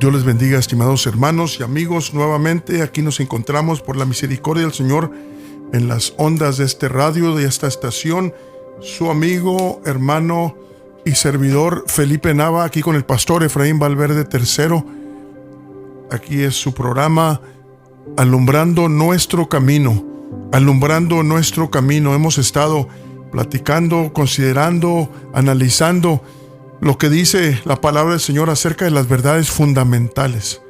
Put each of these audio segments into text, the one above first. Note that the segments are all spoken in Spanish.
Dios les bendiga, estimados hermanos y amigos. Nuevamente aquí nos encontramos por la misericordia del Señor en las ondas de este radio, de esta estación. Su amigo, hermano y servidor Felipe Nava, aquí con el pastor Efraín Valverde III. Aquí es su programa Alumbrando Nuestro Camino. Alumbrando Nuestro Camino. Hemos estado platicando, considerando, analizando lo que dice la palabra del Señor acerca de las verdades fundamentales.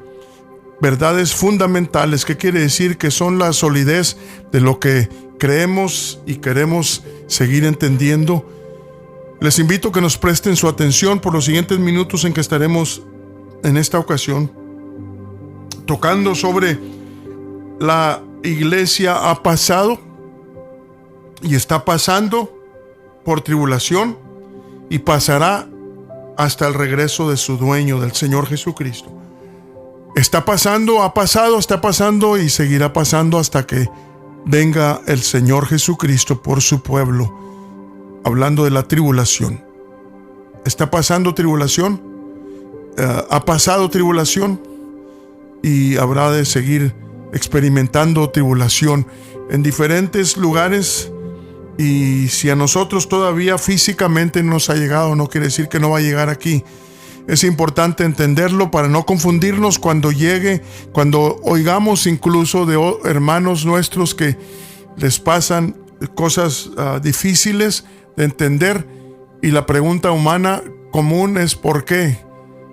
Verdades fundamentales, ¿qué quiere decir? Que son la solidez de lo que creemos y queremos seguir entendiendo. Les invito a que nos presten su atención por los siguientes minutos en que estaremos en esta ocasión tocando sobre la iglesia ha pasado y está pasando por tribulación y pasará hasta el regreso de su dueño, del Señor Jesucristo. Está pasando, ha pasado, está pasando y seguirá pasando hasta que venga el Señor Jesucristo por su pueblo. Hablando de la tribulación. Está pasando tribulación, ha pasado tribulación y habrá de seguir experimentando tribulación en diferentes lugares. Y si a nosotros todavía físicamente no nos ha llegado, no quiere decir que no va a llegar aquí. Es importante entenderlo para no confundirnos cuando llegue, cuando oigamos incluso de hermanos nuestros que les pasan cosas difíciles de entender. Y la pregunta humana común es ¿por qué?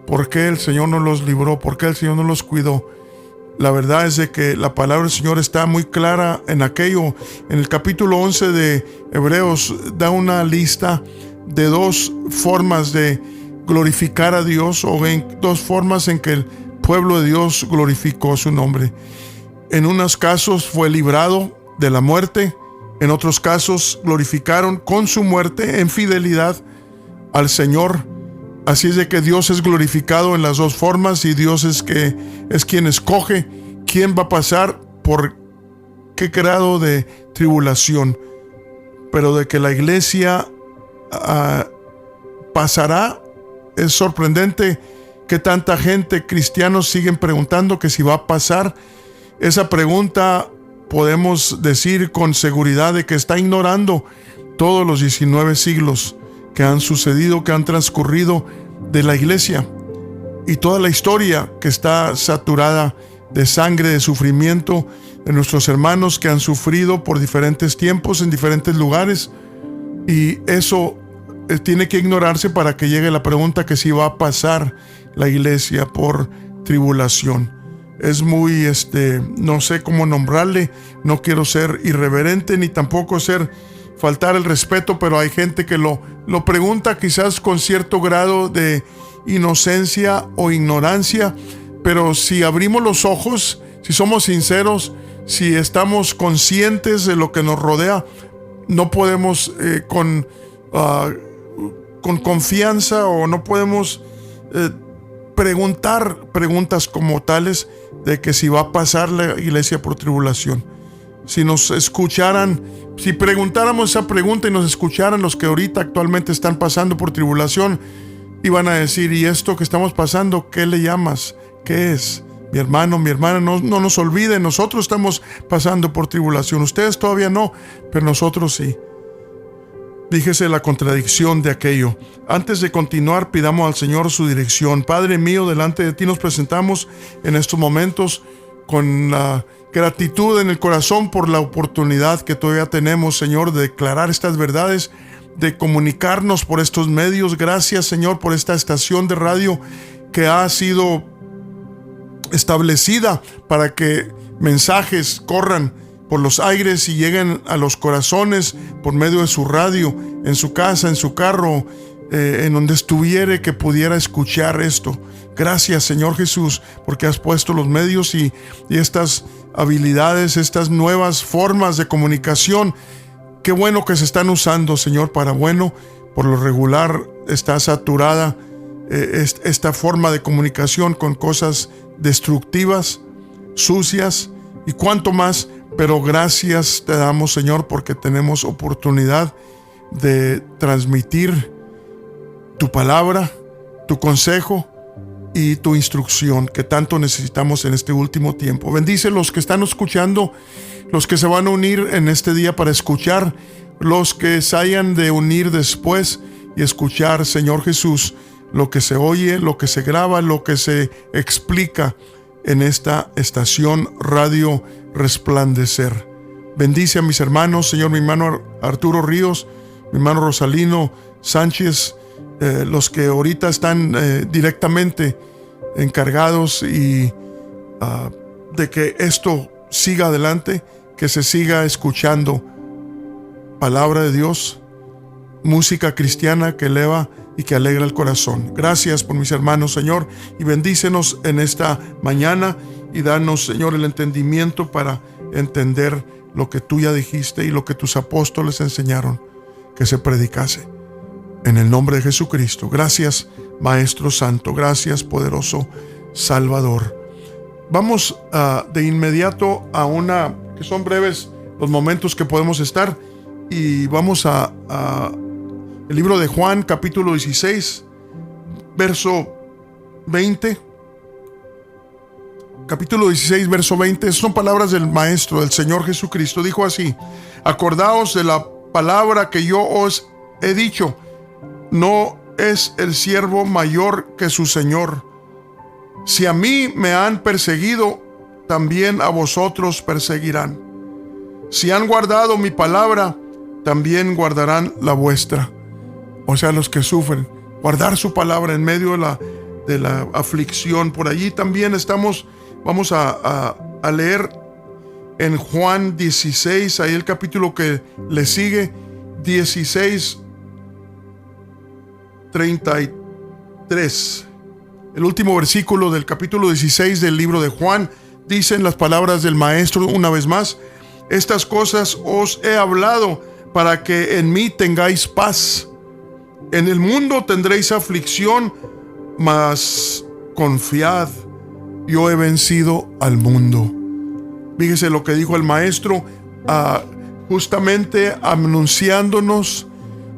¿Por qué el Señor no los libró? ¿Por qué el Señor no los cuidó? La verdad es de que la palabra del Señor está muy clara en aquello. En el capítulo 11 de Hebreos da una lista de dos formas de glorificar a Dios, o en dos formas en que el pueblo de Dios glorificó su nombre. En unos casos fue librado de la muerte, en otros casos glorificaron con su muerte en fidelidad al Señor. Así es de que Dios es glorificado en las dos formas y Dios es quien escoge quién va a pasar por qué grado de tribulación. Pero de que la iglesia pasará, es sorprendente que tanta gente, cristianos, siguen preguntando que si va a pasar. Esa pregunta podemos decir con seguridad de que está ignorando todos los 19 siglos que han sucedido, que han transcurrido de la iglesia, y toda la historia que está saturada de sangre, de sufrimiento de nuestros hermanos que han sufrido por diferentes tiempos en diferentes lugares. Y eso tiene que ignorarse para que llegue la pregunta que si va a pasar la iglesia por tribulación. Es muy, no sé cómo nombrarle, no quiero ser irreverente ni tampoco faltar el respeto, pero hay gente que lo pregunta quizás con cierto grado de inocencia o ignorancia, pero si abrimos los ojos, si somos sinceros, si estamos conscientes de lo que nos rodea, no podemos con confianza, o no podemos preguntar preguntas como tales de que si va a pasar la iglesia por tribulación. Si nos escucharan, si preguntáramos esa pregunta y nos escucharan los que ahorita actualmente están pasando por tribulación, iban a decir: ¿y esto que estamos pasando, qué le llamas? ¿Qué es? Mi hermano, mi hermana, no nos olviden, nosotros estamos pasando por tribulación. Ustedes todavía no, pero nosotros sí. Fíjese la contradicción de aquello. Antes de continuar, pidamos al Señor su dirección. Padre mío, delante de ti nos presentamos en estos momentos con la gratitud en el corazón por la oportunidad que todavía tenemos, Señor, de declarar estas verdades, de comunicarnos por estos medios. Gracias, Señor, por esta estación de radio que ha sido establecida para que mensajes corran por los aires y lleguen a los corazones por medio de su radio, en su casa, en su carro, en donde estuviere, que pudiera escuchar esto. Gracias, Señor Jesús, porque has puesto los medios y estas habilidades, estas nuevas formas de comunicación. Qué bueno que se están usando, Señor, para bueno. Por lo regular está saturada esta forma de comunicación con cosas destructivas, sucias y cuanto más. Pero gracias te damos, Señor, porque tenemos oportunidad de transmitir tu palabra, tu consejo y tu instrucción que tanto necesitamos en este último tiempo. Bendice los que están escuchando, los que se van a unir en este día para escuchar, los que se hayan de unir después y escuchar, Señor Jesús, lo que se oye, lo que se graba, lo que se explica en esta estación Radio Resplandecer. Bendice a mis hermanos, Señor, mi hermano Arturo Ríos, mi hermano Rosalino Sánchez, los que ahorita están directamente encargados y de que esto siga adelante, que se siga escuchando palabra de Dios, música cristiana que eleva y que alegra el corazón. Gracias por mis hermanos, Señor, y bendícenos en esta mañana y danos, Señor, el entendimiento para entender lo que tú ya dijiste y lo que tus apóstoles enseñaron que se predicase. En el nombre de Jesucristo. Gracias, Maestro Santo. Gracias, poderoso Salvador. Vamos de inmediato a que son breves los momentos que podemos estar, y vamos a el libro de Juan, capítulo 16, verso 20. Capítulo 16, verso 20. Son palabras del Maestro, del Señor Jesucristo. Dijo así: acordaos de la palabra que yo os he dicho, no es el siervo mayor que su Señor. Si a mí me han perseguido, también a vosotros perseguirán. Si han guardado mi palabra, también guardarán la vuestra. O sea, los que sufren, guardar su palabra en medio de la aflicción. Por allí también vamos a leer en Juan 16, ahí el capítulo que le sigue, 16, 33. El último versículo del capítulo 16 del libro de Juan, dicen las palabras del Maestro una vez más: estas cosas os he hablado para que en mí tengáis paz. En el mundo tendréis aflicción, mas confiad, yo he vencido al mundo. Fíjese lo que dijo el Maestro, justamente anunciándonos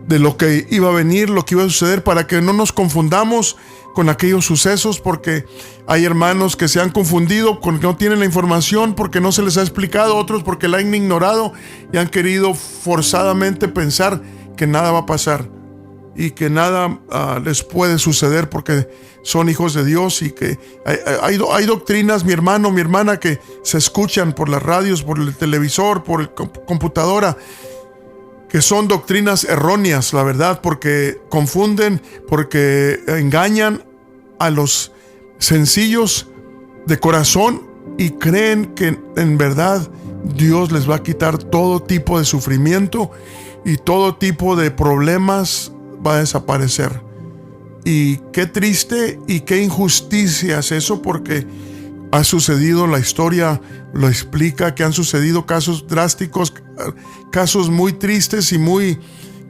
de lo que iba a venir, lo que iba a suceder, para que no nos confundamos con aquellos sucesos, porque hay hermanos que se han confundido, porque no tienen la información, porque no se les ha explicado, otros porque la han ignorado y han querido forzadamente pensar que nada va a pasar y que nada les puede suceder porque son hijos de Dios, y que hay doctrinas, mi hermano, mi hermana, que se escuchan por las radios, por el televisor, por la computadora, que son doctrinas erróneas, la verdad, porque confunden, porque engañan a los sencillos de corazón y creen que en verdad Dios les va a quitar todo tipo de sufrimiento y todo tipo de problemas va a desaparecer. Y qué triste y qué injusticia es eso, porque ha sucedido, la historia lo explica, que han sucedido casos drásticos, casos muy tristes y muy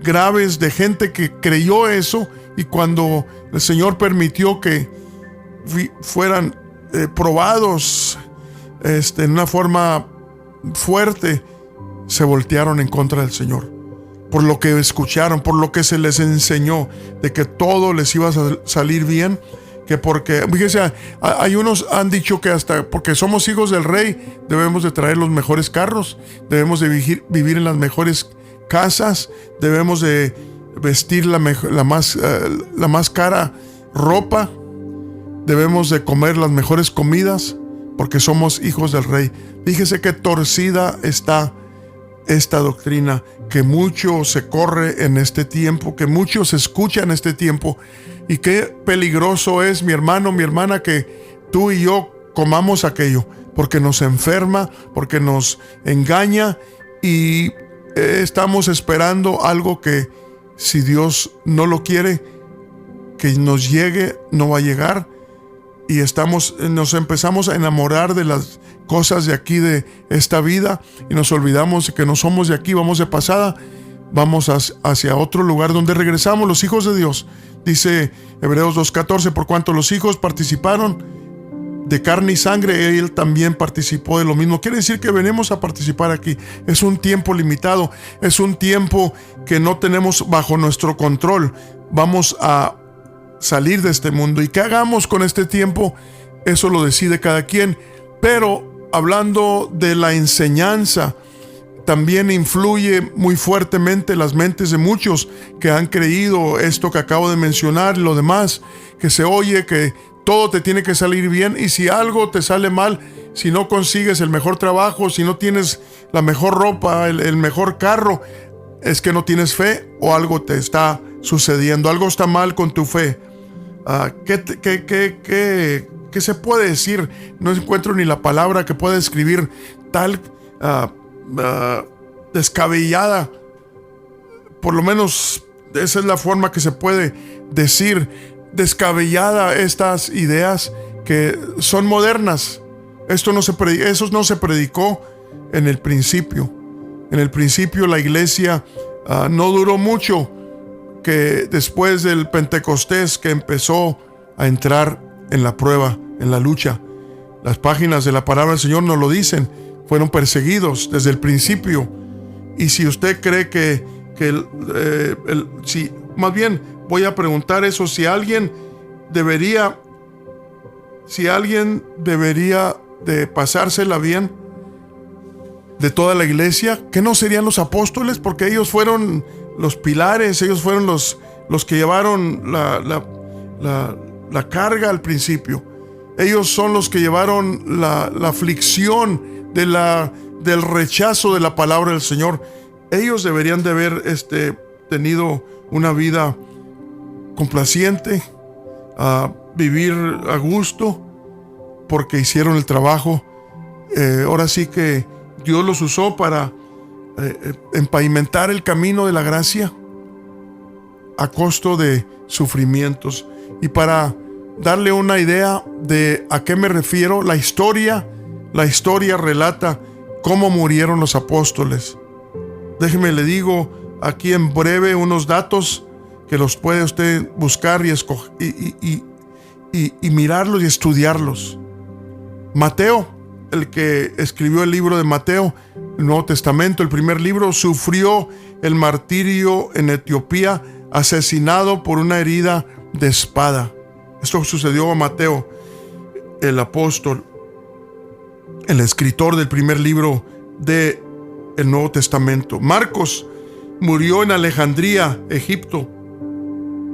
graves de gente que creyó eso, y cuando el Señor permitió que fueran probados en una forma fuerte, se voltearon en contra del Señor. Por lo que escucharon, por lo que se les enseñó de que todo les iba a salir bien, que porque, fíjese, hay unos han dicho que hasta porque somos hijos del rey debemos de traer los mejores carros, debemos de vivir en las mejores casas, debemos de vestir la más cara ropa, debemos de comer las mejores comidas porque somos hijos del rey. Fíjese qué torcida está esta doctrina, que mucho se corre en este tiempo, que mucho se escucha en este tiempo, y qué peligroso es, mi hermano, mi hermana, que tú y yo comamos aquello, porque nos enferma, porque nos engaña, y estamos esperando algo que, si Dios no lo quiere que nos llegue, no va a llegar, y nos empezamos a enamorar de las cosas de aquí, de esta vida, y nos olvidamos de que no somos de aquí, vamos de pasada, vamos hacia otro lugar donde regresamos los hijos de Dios. Dice Hebreos 2:14, por cuanto los hijos participaron de carne y sangre, él también participó de lo mismo. Quiere decir que venimos a participar aquí. Es un tiempo limitado, es un tiempo que no tenemos bajo nuestro control. Vamos a salir de este mundo. ¿Y qué hagamos con este tiempo? Eso lo decide cada quien. Pero hablando de la enseñanza, también influye muy fuertemente las mentes de muchos que han creído esto que acabo de mencionar y lo demás, que se oye que todo te tiene que salir bien, y si algo te sale mal, si no consigues el mejor trabajo, si no tienes la mejor ropa, el mejor carro, es que no tienes fe o algo te está sucediendo, algo está mal con tu fe. ¿Qué se puede decir? No encuentro ni la palabra que pueda describir tal descabellada. Por lo menos esa es la forma que se puede decir, descabellada, estas ideas que son modernas. Eso no se predicó en el principio. En el principio la iglesia no duró mucho, que después del Pentecostés, que empezó a entrar en la prueba, en la lucha. Las páginas de la palabra del Señor nos lo dicen. Fueron perseguidos desde el principio. Y si usted cree más bien voy a preguntar eso, si alguien debería de pasársela bien de toda la iglesia, ¿qué no serían los apóstoles? Porque ellos fueron los pilares, ellos fueron los que llevaron la carga al principio. Ellos son los que llevaron la aflicción del rechazo de la palabra del Señor. Ellos deberían de haber tenido una vida complaciente, vivir a gusto, porque hicieron el trabajo. Ahora sí que Dios los usó para empavimentar el camino de la gracia a costo de sufrimientos. Y para darle una idea de a qué me refiero, la historia relata cómo murieron los apóstoles. Déjeme le digo aquí en breve unos datos que los puede usted buscar y mirarlos y estudiarlos. Mateo, el que escribió el libro de Mateo, el Nuevo Testamento, el primer libro, sufrió el martirio en Etiopía, asesinado por una herida de espada. Esto sucedió a Mateo, el apóstol, el escritor del primer libro del Nuevo Testamento. Marcos murió en Alejandría, Egipto,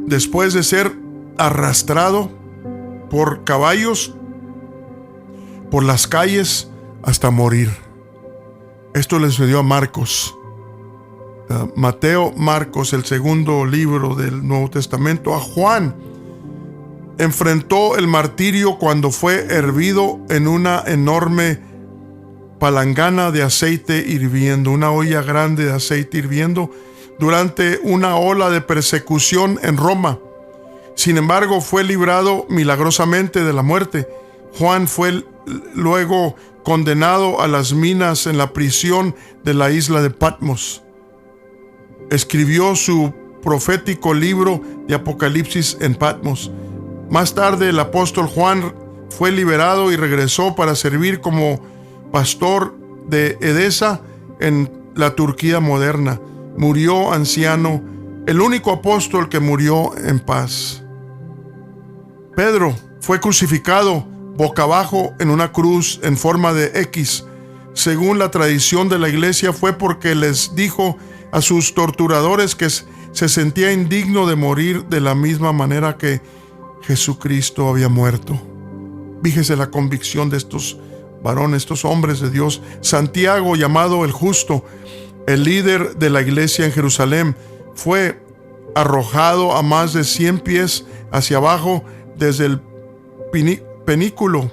después de ser arrastrado por caballos por las calles hasta morir. Esto le sucedió a Marcos. Mateo, Marcos, el segundo libro del Nuevo Testamento. A Juan enfrentó el martirio cuando fue hervido en una enorme palangana de aceite hirviendo, una olla grande de aceite hirviendo, durante una ola de persecución en Roma. Sin embargo, fue librado milagrosamente de la muerte. Juan fue luego condenado a las minas en la prisión de la isla de Patmos. Escribió su profético libro de Apocalipsis en Patmos. Más tarde, el apóstol Juan fue liberado y regresó para servir como pastor de Edesa en la Turquía moderna. Murió anciano, el único apóstol que murió en paz. Pedro fue crucificado boca abajo en una cruz en forma de X. Según la tradición de la iglesia, fue porque les dijo a sus torturadores que se sentía indigno de morir de la misma manera que Jesucristo había muerto. Fíjese la convicción de estos varones, estos hombres de Dios. Santiago, llamado el Justo, el líder de la iglesia en Jerusalén, fue arrojado a más de 100 pies hacia abajo desde el pináculo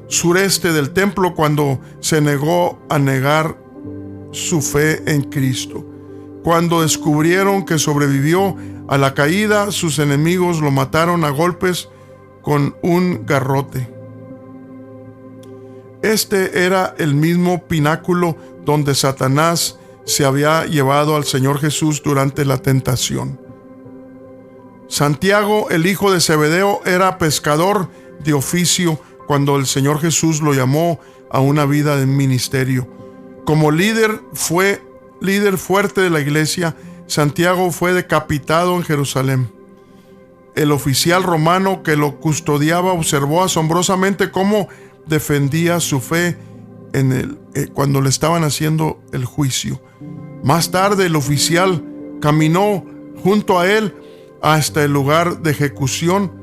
sureste del templo cuando se negó a negar su fe en Cristo. Cuando descubrieron que sobrevivió a la caída, sus enemigos lo mataron a golpes con un garrote. Este era el mismo pináculo donde Satanás se había llevado al Señor Jesús durante la tentación. Santiago, el hijo de Zebedeo, era pescador de oficio cuando el Señor Jesús lo llamó a una vida de ministerio. Como líder fuerte de la iglesia, Santiago fue decapitado en Jerusalén. el oficial romano que lo custodiaba observó asombrosamente cómo defendía su fe cuando le estaban haciendo el juicio. Más tarde el oficial caminó junto a él hasta el lugar de ejecución.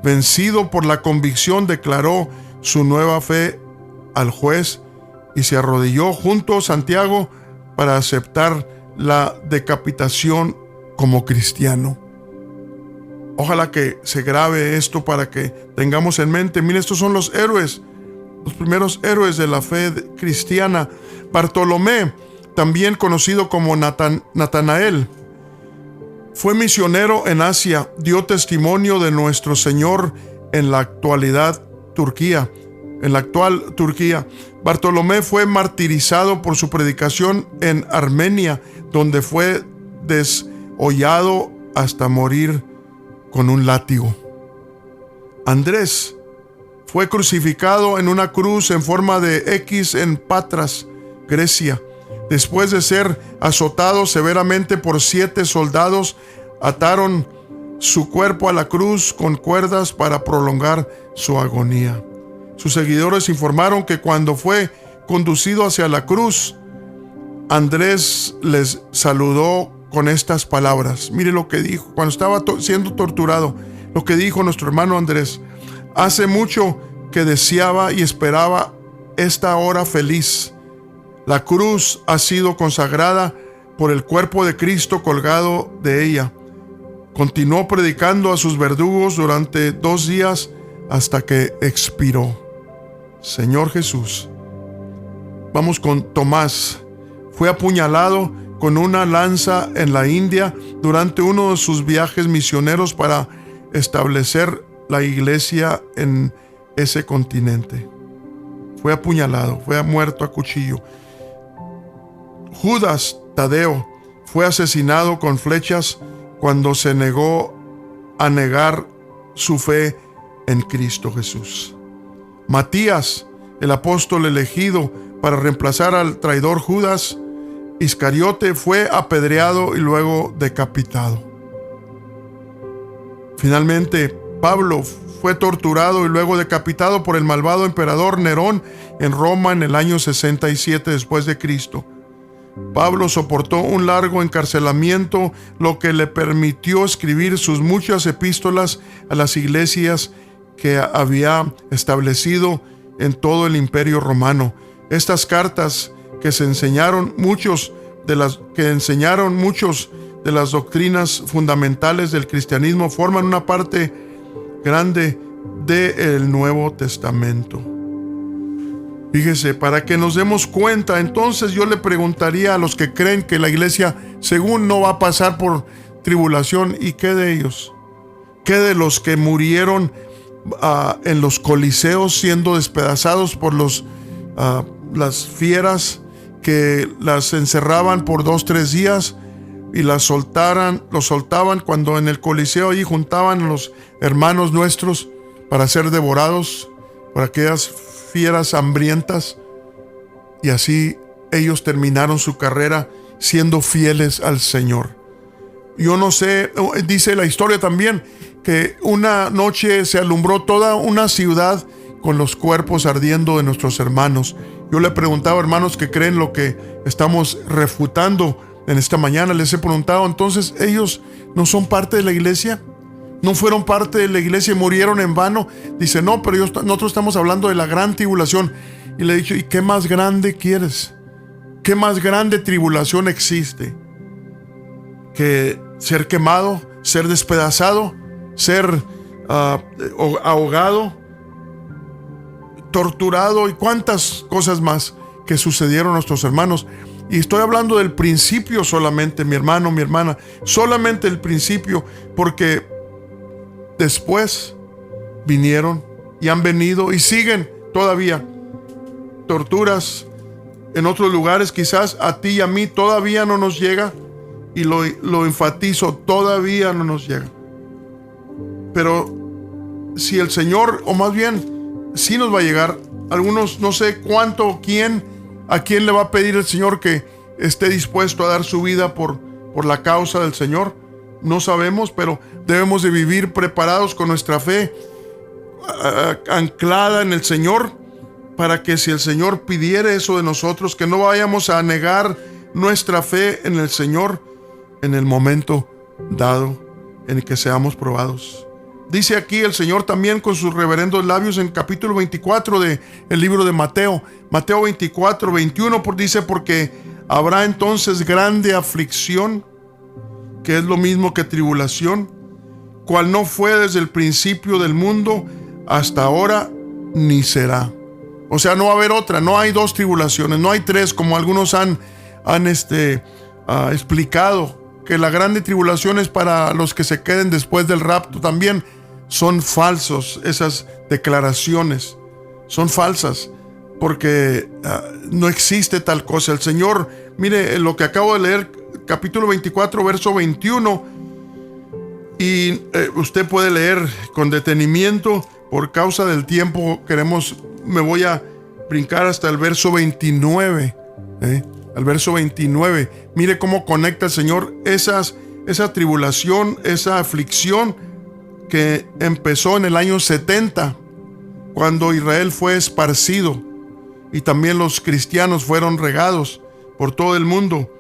Vencido por la convicción, declaró su nueva fe al juez y se arrodilló junto a Santiago para aceptar la decapitación como cristiano. Ojalá que se grabe esto para que tengamos en mente. Miren, estos son los héroes, los primeros héroes de la fe cristiana. Bartolomé, también conocido como Natanael, fue misionero en Asia, dio testimonio de nuestro Señor en la actual Turquía. Bartolomé fue martirizado por su predicación en Armenia, donde fue desollado hasta morir con un látigo. Andrés fue crucificado en una cruz en forma de X en Patras, Grecia. Después de ser azotado severamente por 7 soldados, ataron su cuerpo a la cruz con cuerdas para prolongar su agonía. Sus seguidores informaron que cuando fue conducido hacia la cruz, Andrés les saludó con estas palabras. Mire lo que dijo cuando estaba siendo torturado. Lo que dijo nuestro hermano Andrés: hace mucho que deseaba y esperaba esta hora feliz. La cruz ha sido consagrada por el cuerpo de Cristo colgado de ella. Continuó predicando a sus verdugos durante 2 días hasta que expiró. Señor Jesús. Vamos con Tomás. Fue apuñalado con una lanza en la India durante uno de sus viajes misioneros para establecer la iglesia en ese continente. Fue apuñalado, fue muerto a cuchillo. Judas Tadeo fue asesinado con flechas cuando se negó a negar su fe en Cristo Jesús. Matías, el apóstol elegido para reemplazar al traidor Judas Iscariote, fue apedreado y luego decapitado. Finalmente, Pablo fue torturado y luego decapitado por el malvado emperador Nerón en Roma en el año 67 después de Cristo. Pablo soportó un largo encarcelamiento, lo que le permitió escribir sus muchas epístolas a las iglesias que había establecido en todo el Imperio Romano. Estas cartas que enseñaron muchos de las doctrinas fundamentales del cristianismo forman una parte grande del Nuevo Testamento. Fíjese, para que nos demos cuenta, entonces yo le preguntaría a los que creen que la iglesia según no va a pasar por tribulación, ¿y qué de ellos? ¿Qué de los que murieron en los coliseos siendo despedazados por las fieras que las encerraban por 2-3 días y los soltaban cuando en el coliseo allí juntaban a los hermanos nuestros para ser devorados por aquellas fieras hambrientas? Y así ellos terminaron su carrera siendo fieles al Señor. Yo no sé, dice la historia también que una noche se alumbró toda una ciudad con los cuerpos ardiendo de nuestros hermanos. Yo le preguntaba, hermanos que creen lo que estamos refutando en esta mañana, les he preguntado, entonces ellos no son parte de la iglesia, no fueron parte de la iglesia y murieron en vano. Dice, no, pero nosotros estamos hablando de la gran tribulación. Y le he dicho, ¿y qué más grande quieres? ¿Qué más grande tribulación existe que ser quemado, ser despedazado, ser ahogado, torturado y cuántas cosas más que sucedieron a nuestros hermanos? Y estoy hablando del principio solamente, mi hermano, mi hermana, solamente el principio, porque después vinieron y han venido y siguen todavía torturas en otros lugares. Quizás a ti y a mí todavía no nos llega, y lo enfatizo, todavía no nos llega. Pero si el Señor, o más bien, sí nos va a llegar. Algunos, no sé cuánto, a quién le va a pedir el Señor que esté dispuesto a dar su vida por la causa del Señor. No sabemos, pero debemos de vivir preparados con nuestra fe anclada en el Señor, para que si el Señor pidiere eso de nosotros, que no vayamos a negar nuestra fe en el Señor en el momento dado en el que seamos probados. Dice aquí el Señor también con sus reverendos labios en capítulo 24 del libro de Mateo. Mateo 24, 21 dice: porque habrá entonces grande aflicción, que es lo mismo que tribulación, cual no fue desde el principio del mundo hasta ahora, ni será. O sea, no va a haber otra, no hay dos tribulaciones, no hay tres, como algunos han explicado, que la grande tribulación es para los que se queden después del rapto. También son falsos esas declaraciones, son falsas, porque no existe tal cosa. El Señor, mire lo que acabo de leer, capítulo 24, verso 21, y usted puede leer con detenimiento. Por causa del tiempo me voy a brincar hasta el verso 29, al verso 29. Mire cómo conecta el Señor esa tribulación, esa aflicción que empezó en el año 70, cuando Israel fue esparcido y también los cristianos fueron regados por todo el mundo,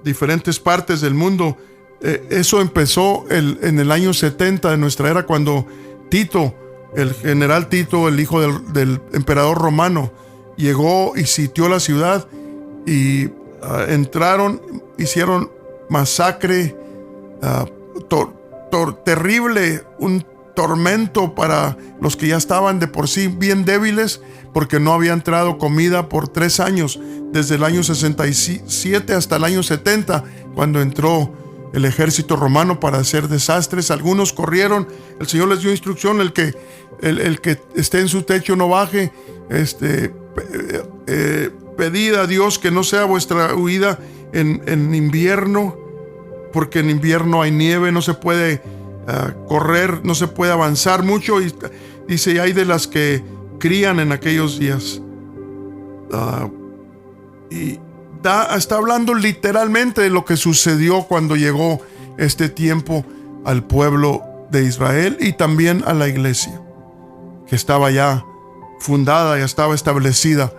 diferentes partes del mundo. Eso empezó en el año 70 de nuestra era, cuando Tito, el general Tito, el hijo del emperador romano, llegó y sitió la ciudad y entraron, hicieron masacre terrible, un tormento para los que ya estaban de por sí bien débiles, porque no había entrado comida por 3 años, desde el año 67 hasta el año 70, cuando entró el ejército romano para hacer desastres. Algunos corrieron, el Señor les dio instrucción: el que esté en su techo no baje, pedid a Dios que no sea vuestra huida en invierno, porque en invierno hay nieve, no se puede correr, no se puede avanzar mucho, y dice: y hay de las que crían en aquellos días. Está hablando literalmente de lo que sucedió cuando llegó este tiempo al pueblo de Israel y también a la iglesia, que estaba ya fundada, ya estaba establecida.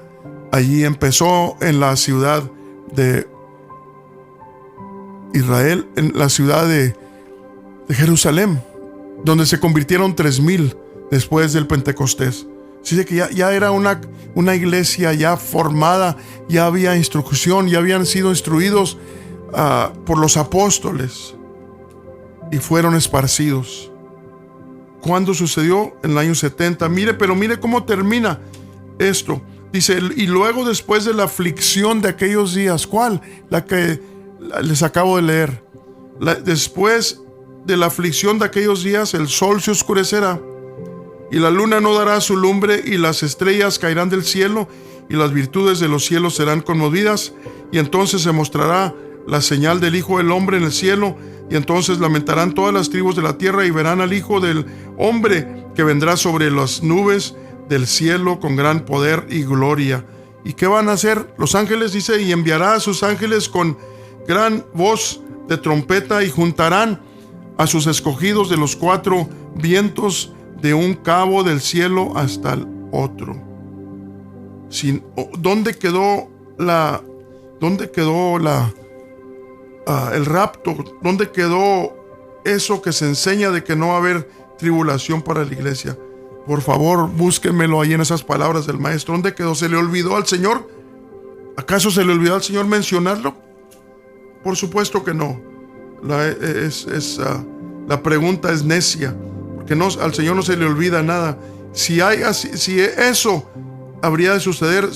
Allí empezó en la ciudad de Israel, en la ciudad de Jerusalén, donde se convirtieron 3,000 después del Pentecostés. Así que ya era una iglesia ya formada, ya había instrucción, ya habían sido instruidos por los apóstoles y fueron esparcidos. ¿Cuándo sucedió? En el año 70. Pero mire cómo termina esto. Dice: y luego, después de la aflicción de aquellos días. ¿Cuál? La que les acabo de leer. Después de la aflicción de aquellos días, el sol se oscurecerá, y la luna no dará su lumbre, y las estrellas caerán del cielo, y las virtudes de los cielos serán conmovidas, y entonces se mostrará la señal del Hijo del Hombre en el cielo, y entonces lamentarán todas las tribus de la tierra, y verán al Hijo del Hombre que vendrá sobre las nubes del cielo con gran poder y gloria. ¿Y qué van a hacer los ángeles? Dice: y enviará a sus ángeles con gran voz de trompeta, y juntarán a sus escogidos de los 4 vientos, de un cabo del cielo hasta el otro. ¿Dónde quedó el rapto? ¿Dónde quedó eso que se enseña de que no va a haber tribulación para la iglesia? Por favor, búsquenmelo ahí en esas palabras del maestro. ¿Dónde quedó? ¿Se le olvidó al Señor? ¿Acaso se le olvidó al Señor mencionarlo? Por supuesto que no. La pregunta es necia, porque al Señor no se le olvida nada. Si eso habría de suceder,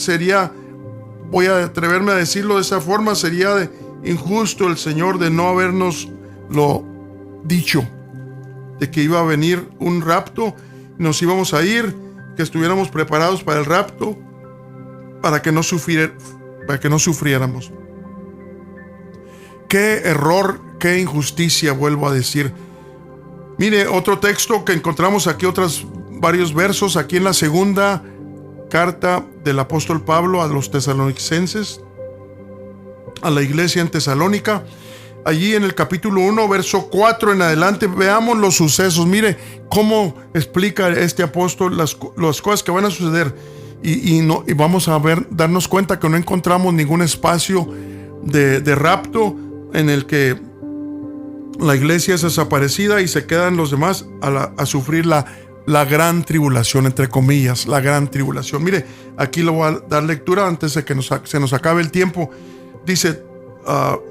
voy a atreverme a decirlo de esa forma, sería injusto el Señor de no habernos lo dicho, de que iba a venir un rapto, nos íbamos a ir, que estuviéramos preparados para el rapto, para que no sufriéramos. Qué error, qué injusticia, vuelvo a decir. Mire, otro texto que encontramos aquí, varios versos, aquí en la segunda carta del apóstol Pablo a los tesalonicenses, a la iglesia en Tesalónica, allí en el capítulo 1, verso 4 en adelante. Veamos los sucesos. Mire cómo explica este apóstol las cosas que van a suceder. Y vamos a darnos cuenta que no encontramos ningún espacio de rapto en el que la iglesia es desaparecida y se quedan los demás a sufrir la gran tribulación, entre comillas, la gran tribulación. Mire, aquí lo voy a dar lectura antes de que se nos acabe el tiempo. Dice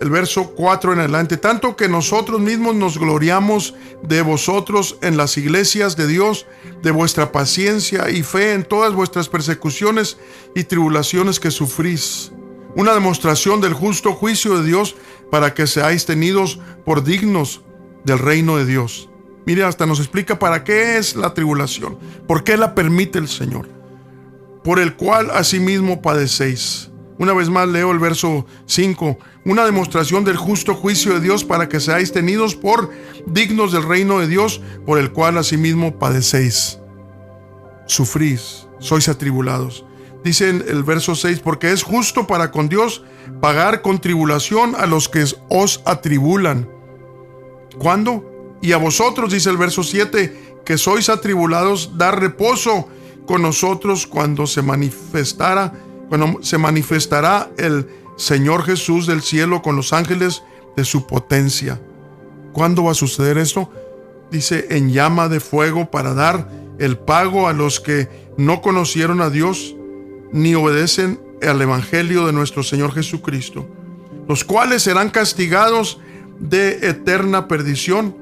el verso 4 en adelante: tanto que nosotros mismos nos gloriamos de vosotros en las iglesias de Dios, de vuestra paciencia y fe en todas vuestras persecuciones y tribulaciones que sufrís, una demostración del justo juicio de Dios, para que seáis tenidos por dignos del reino de Dios. Mire, hasta nos explica para qué es la tribulación, por qué la permite el Señor, por el cual asimismo padecéis. Una vez más leo el verso 5: una demostración del justo juicio de Dios, para que seáis tenidos por dignos del reino de Dios, por el cual asimismo padecéis, sufrís, sois atribulados. Dice en el verso 6: porque es justo para con Dios pagar con tribulación a los que os atribulan. ¿Cuándo? Y a vosotros, dice el verso 7, que sois atribulados, dar reposo con nosotros cuando se manifestará el Señor Jesús del cielo con los ángeles de su potencia. ¿Cuándo va a suceder esto? Dice: en llama de fuego, para dar el pago a los que no conocieron a Dios ni obedecen al evangelio de nuestro Señor Jesucristo, los cuales serán castigados de eterna perdición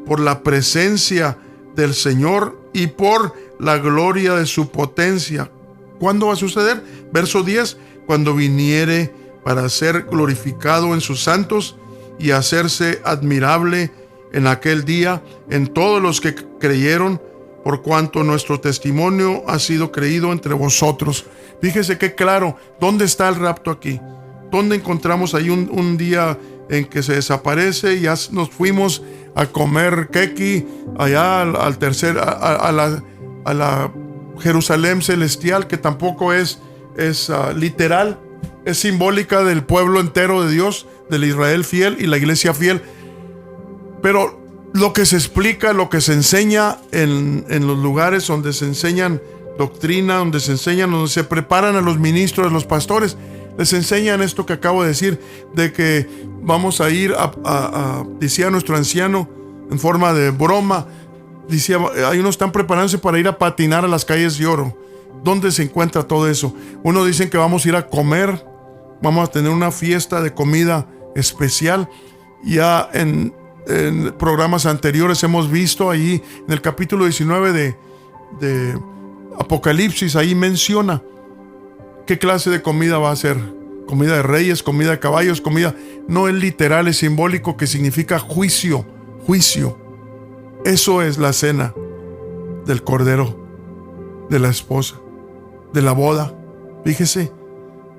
por la presencia del Señor y por la gloria de su potencia. ¿Cuándo va a suceder? Verso 10: cuando viniere para ser glorificado en sus santos y hacerse admirable en aquel día en todos los que creyeron, por cuanto nuestro testimonio ha sido creído entre vosotros. Fíjese qué claro, ¿dónde está el rapto aquí? ¿Dónde encontramos ahí un día en que se desaparece y ya nos fuimos a comer keki allá a la Jerusalén celestial, que tampoco es literal, es simbólica del pueblo entero de Dios, del Israel fiel y la iglesia fiel? Pero lo que se explica, lo que se enseña en los lugares donde se enseñan doctrina, donde se preparan a los ministros, a los pastores, les enseñan esto que acabo de decir, de que vamos a ir decía nuestro anciano en forma de broma, decía, hay unos están preparándose para ir a patinar a las calles de oro. ¿Dónde se encuentra todo eso? Unos dicen que vamos a ir a comer, vamos a tener una fiesta de comida especial. Ya en programas anteriores hemos visto ahí en el capítulo 19 de Apocalipsis, ahí menciona qué clase de comida va a ser: comida de reyes, comida de caballos, comida. No es literal, es simbólico, que significa juicio. Eso es la cena del Cordero, de la esposa, de la boda. Fíjese,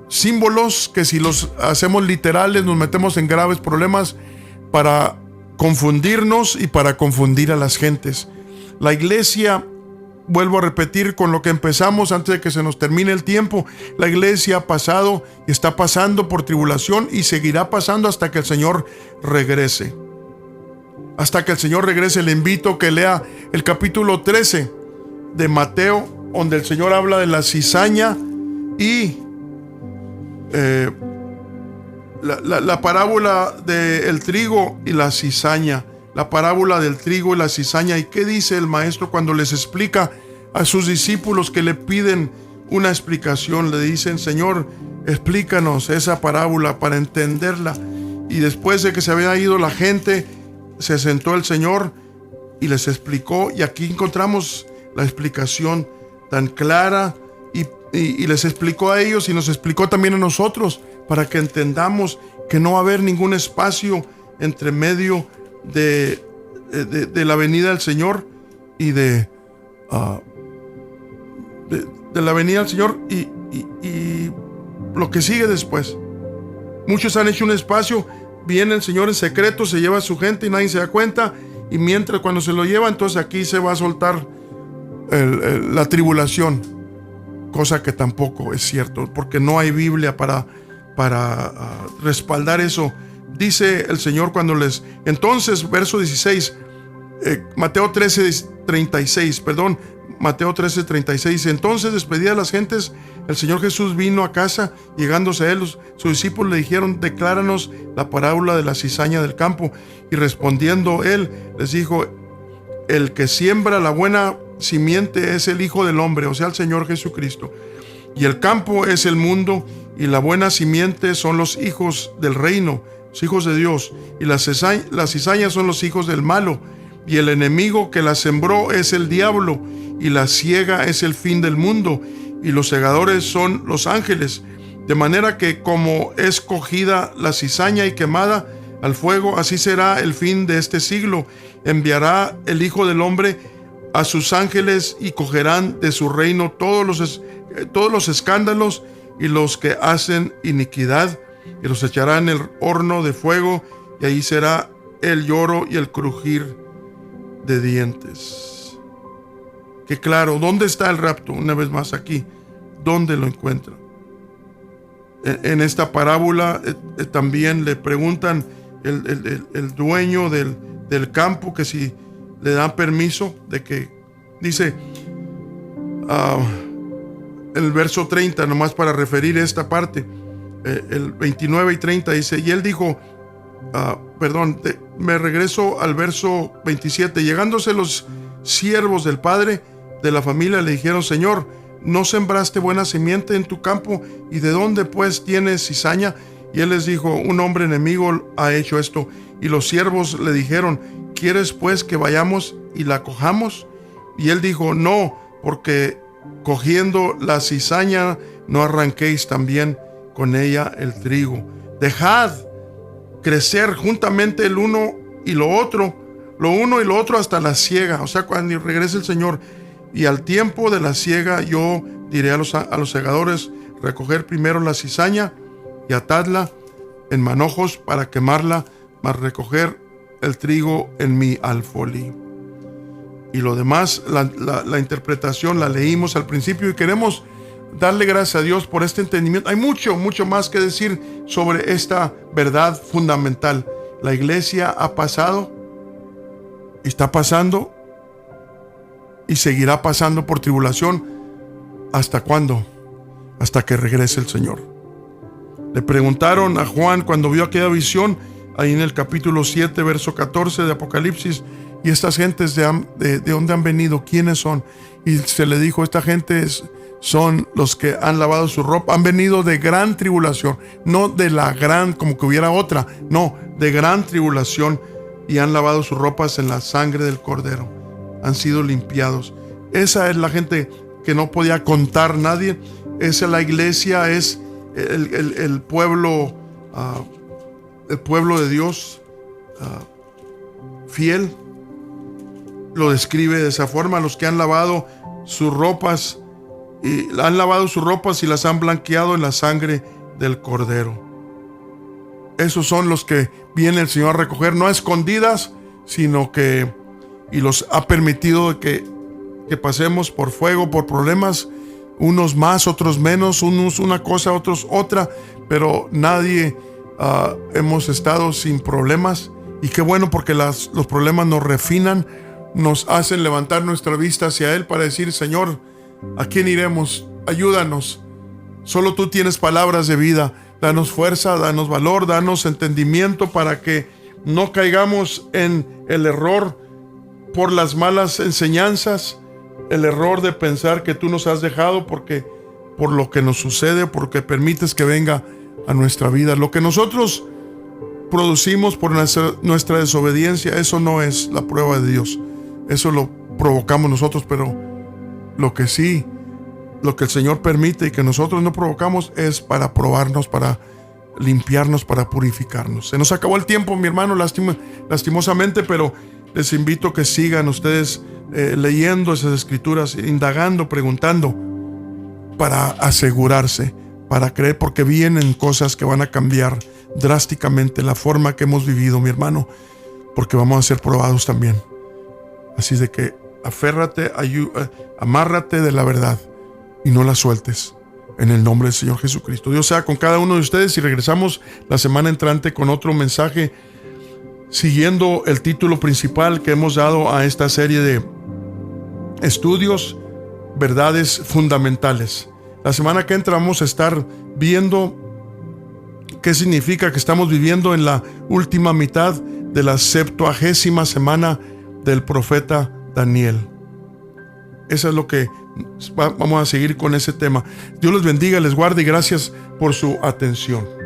símbolos que si los hacemos literales nos metemos en graves problemas para confundirnos y para confundir a las gentes. La iglesia, vuelvo a repetir con lo que empezamos antes de que se nos termine el tiempo, la iglesia ha pasado y está pasando por tribulación y seguirá pasando hasta que el Señor regrese. Hasta que el Señor regrese, le invito a que lea el capítulo 13 de Mateo, donde el Señor habla de la cizaña y la parábola del trigo y la cizaña. La parábola del trigo y la cizaña. ¿Y qué dice el maestro cuando les explica a sus discípulos que le piden una explicación? Le dicen: Señor, explícanos esa parábola para entenderla. Y después de que se había ido la gente, se sentó el Señor y les explicó. Y aquí encontramos la explicación tan clara y les explicó a ellos y nos explicó también a nosotros, para que entendamos que no va a haber ningún espacio entre medio de la venida del Señor y de la venida del Señor y lo que sigue después. Muchos han hecho un espacio, viene el Señor en secreto, se lleva a su gente y nadie se da cuenta, y mientras cuando se lo lleva, entonces aquí se va a soltar la tribulación, cosa que tampoco es cierto, porque no hay Biblia para respaldar eso dice el Señor cuando les... Entonces, verso 16, Mateo 13:36. Entonces, despedida a las gentes, el Señor Jesús vino a casa. Llegándose a él, sus discípulos le dijeron: decláranos la parábola de la cizaña del campo. Y respondiendo él, les dijo: el que siembra la buena simiente es el Hijo del Hombre, o sea, el Señor Jesucristo. Y el campo es el mundo, y la buena simiente son los hijos del reino, los hijos de Dios. Y las cizañas son los hijos del malo. Y el enemigo que la sembró es el diablo, y la siega es el fin del mundo, y los segadores son los ángeles. De manera que como es cogida la cizaña y quemada al fuego, así será el fin de este siglo. Enviará el Hijo del Hombre a sus ángeles, y cogerán de su reino todos los escándalos y los que hacen iniquidad, y los echarán en el horno de fuego, y ahí será el lloro y el crujir de dientes. Que claro, ¿dónde está el rapto? Una vez más aquí, ¿dónde lo encuentra? En esta parábola también le preguntan el dueño del campo que si le dan permiso de que, dice el verso 30, nomás para referir esta parte, el 29 y 30 dice: y él dijo, me regreso al verso 27. Llegándose los siervos del padre de la familia le dijeron: Señor, ¿no sembraste buena simiente en tu campo? ¿Y de dónde pues tienes cizaña? Y él les dijo: un hombre enemigo ha hecho esto. Y los siervos le dijeron: ¿quieres pues que vayamos y la cojamos? Y él dijo: no, porque cogiendo la cizaña no arranquéis también con ella el trigo. Dejad crecer juntamente el uno y lo otro hasta la siega. O sea, cuando regrese el Señor. Y al tiempo de la siega yo diré a los segadores: recoger primero la cizaña y atadla en manojos para quemarla, mas recoger el trigo en mi alfolí. Y lo demás, la interpretación la leímos al principio, y queremos darle gracias a Dios por este entendimiento. Hay mucho más que decir sobre esta verdad fundamental. La iglesia ha pasado, está pasando y seguirá pasando por tribulación. ¿Hasta cuándo? Hasta que regrese el Señor. Le preguntaron a Juan cuando vio aquella visión, ahí en el capítulo 7, verso 14 de Apocalipsis: ¿y estas gentes de dónde han venido? ¿Quiénes son? Y se le dijo: esta gente son los que han lavado su ropa, han venido de gran tribulación, no de la gran, como que hubiera otra, no, de gran tribulación, y han lavado sus ropas en la sangre del Cordero, han sido limpiados. Esa es la gente que no podía contar nadie. Esa es la iglesia, es el pueblo, el pueblo de Dios fiel. Lo describe de esa forma: los que han lavado sus ropas y las han blanqueado en la sangre del Cordero. Esos son los que viene el Señor a recoger, no a escondidas, sino que, y los ha permitido que pasemos por fuego, por problemas, unos más, otros menos, unos una cosa, otros otra, pero nadie hemos estado sin problemas. Y qué bueno, porque los problemas nos refinan, nos hacen levantar nuestra vista hacia Él para decir: Señor, ¿a quién iremos? Ayúdanos. Solo tú tienes palabras de vida. Danos fuerza, danos valor, danos entendimiento para que no caigamos en el error por las malas enseñanzas, el error de pensar que tú nos has dejado por lo que nos sucede, porque permites que venga a nuestra vida. Lo que nosotros producimos por nuestra desobediencia, eso no es la prueba de Dios. Eso lo provocamos nosotros, pero lo que el Señor permite y que nosotros no provocamos es para probarnos, para limpiarnos, para purificarnos. Se nos acabó el tiempo, mi hermano, lastimosamente, pero les invito a que sigan ustedes leyendo esas escrituras, indagando, preguntando, para asegurarse, para creer, porque vienen cosas que van a cambiar drásticamente la forma que hemos vivido, mi hermano, porque vamos a ser probados también. Así de que aférrate, amárrate de la verdad y no la sueltes. en el nombre del Señor Jesucristo. Dios sea con cada uno de ustedes y regresamos la semana entrante con otro mensaje siguiendo el título principal que hemos dado a esta serie de estudios, verdades fundamentales. La semana que entra vamos a estar viendo qué significa que estamos viviendo en la última mitad de la 70ª semana del profeta Daniel. Eso es lo que vamos a seguir con ese tema. Dios les bendiga, les guarde y gracias por su atención.